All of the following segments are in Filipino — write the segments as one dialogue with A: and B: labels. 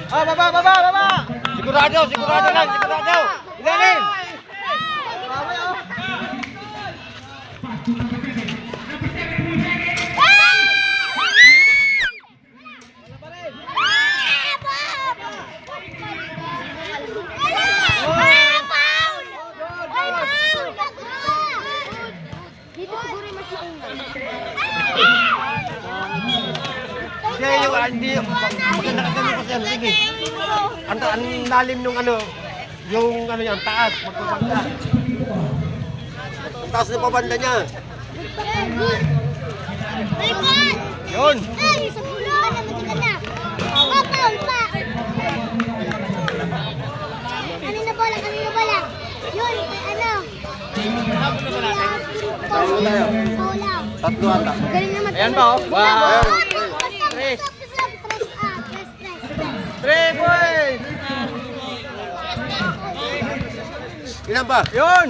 A: Ah, baba! Sigurado lang, sigurado! Ilalim! Hindi, maganda ka ganun kasi sige. Ang lalim nung yung yan, taas, magpapanda. Ang taas na pabanda niya. Yun!
B: Kanina bola? Yun,
A: Tayo. Tatlo ata.
B: Galing naman.
A: Ayan ba, oh? Wow!
B: Tres.
A: 3 points! Ilan ba? Yun!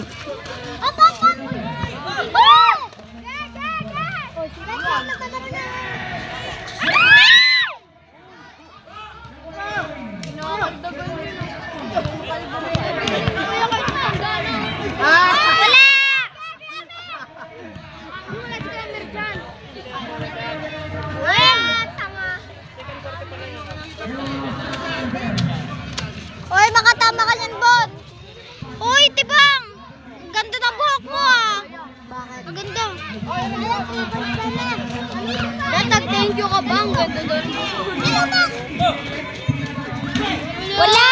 B: Oy, makatama ka niyan, Bot. Oy, Tibang. Ganda ng buhok mo, ah. Bakit? Maganda. Thank you ka bang? Ganda doon. Wala!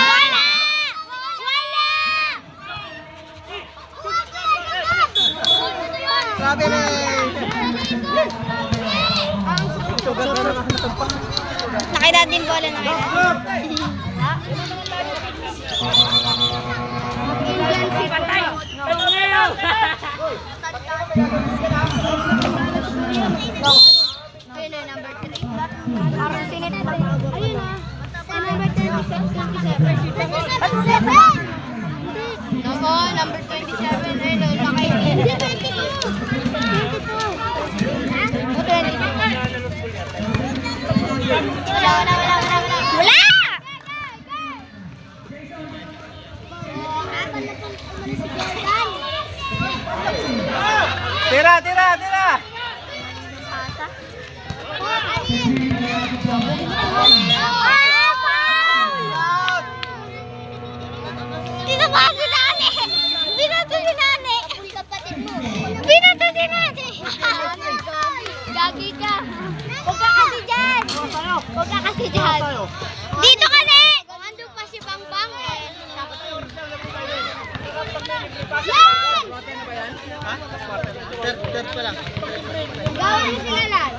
A: Sabi na
B: Nakita din bola na number 3. Parang sinit pa. Ayun na. Number 27. No, number 27. Ayun, nakay. Hindi, 22. Wala!
A: Tira!
B: Dito pa si Nani! Binato si Nani! Gagi ka! Huwag ka kasi dyan! Dito ka na! Andun pa si Bangbang eh! Yan!
A: Third pa lang.
B: Gawin mo sila lang!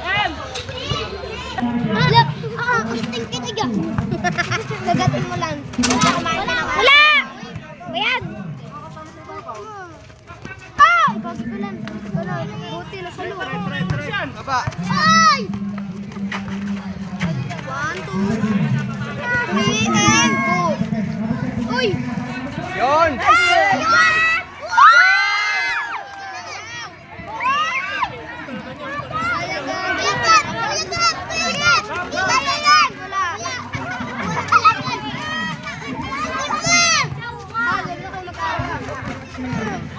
B: Kusting kitiga! Gagatin mo lang! Wala! Bayan! Ah! Ipagikulan! Buti na sa luwa!
A: Baba!
B: Ay! 1, 2, 3, and go! Uy!
A: Yun!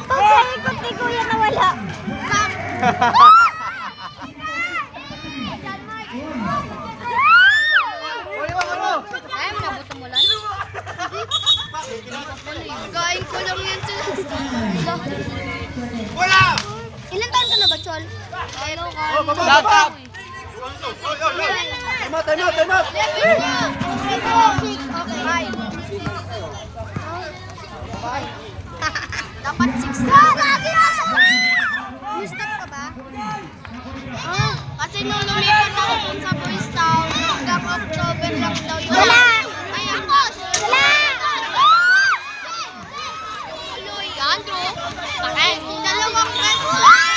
B: Pagkaikot ni Kuya na wala. Ay, manabuto mo lang. Kain ko lang yan sa...
A: Wala!
B: Ilan taon ka na ba, Chol? Hello, ka.
A: Baba! Time out!
B: Okay. Dapat 6 na. Stop ka ba? Kasi nung lumipat ako dun sa Boys Town, hanggang October lang daw yun. Wala! Ay, ako! Wala! Tuloy, Andrew. Bakit? Dalawang beses lang.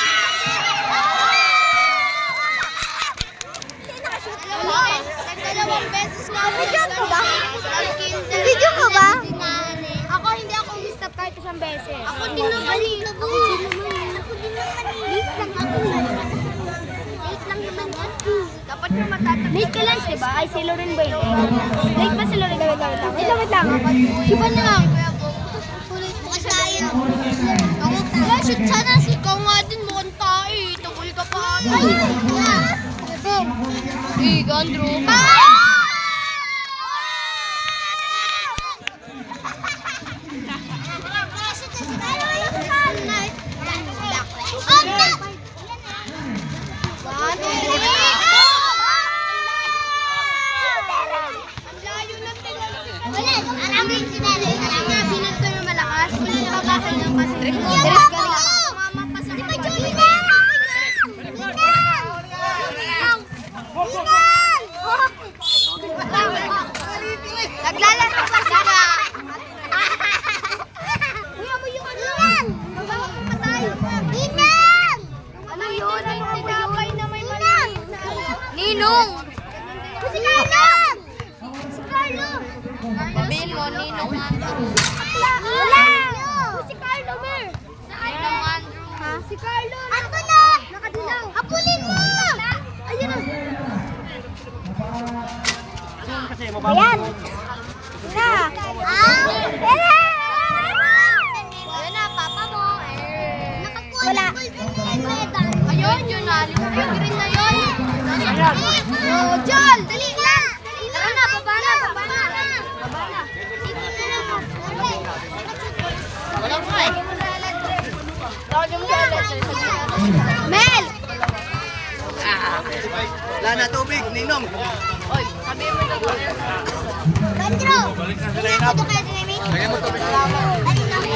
B: Dalawang beses lang. Video ko ba? Video ko ba? Ako din naman eh. Ako din naman. Late lang ako. Late lang naman yan. Dapat yung matatapos. Late ka lang, diba? Ay, si Loren ba yun? Late pa si Loren. Wait lang. Sipa na lang. Bukas tayo. Wala, shoot sana. Ikaw nga din mukhang tayo eh. Tungkol ka pa. Ay, Andrew. Naglalaro pa sila. Kuya mo yung ano yan? Patay. Ninang! Ano yun? Tinapay na may maliit na Ninong! Si Carlo! Si Carlo! Sabihin mo, Ninong Andrew. Wala! Si Carlo, Mer! Ninong Andrew. Ha? Si Carlo! Ato na! Nakadilaw. Apulin mo! Ayun na.
A: Kasi mababa.
B: Ayan! Na! Ayun na, papa mo. Wala. Ayun, yun na. Yung green na yun. Oh, John! Dali lang! Tara na, baba na. Walang fly. Mel!
C: Wala na tubig, Ninong.
B: Oy, sabi mo na ba? Bandro! Kaya mo kaya si Mimi?
C: Lagyan mo tubig.
B: Dali lang.